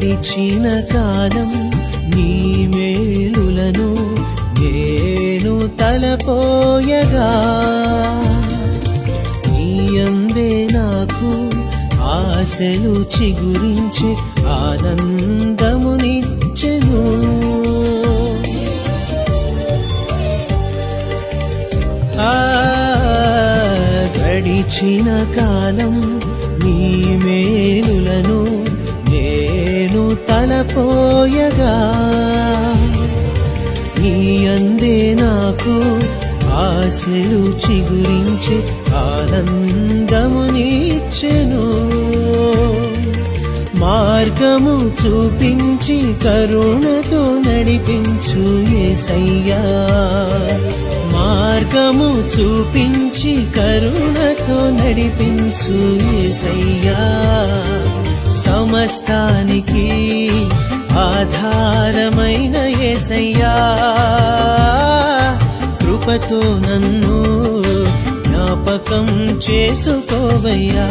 గడిచిన కాలం నీ మేలులను నేను తలపోయగా నీ అందే నాకు ఆశలు చిగురించి ఆనందమునిచ్చెను. గడిచిన కాలం నీ మేలులను నేను తలపోయగా నీ అందే నాకు ఆశలు చిగురించి ఆనందమునిచ్చెను. మార్గము చూపించి కరుణతో నడిపించు యేసయ్యా, మార్గము చూపించి కరుణతో నడిపించు యేసయ్యా. సమస్తానికి ఆధారమైన యేసయ్యా, కృపతో నన్ను జ్ఞాపకం చేసుకోవయ్యా.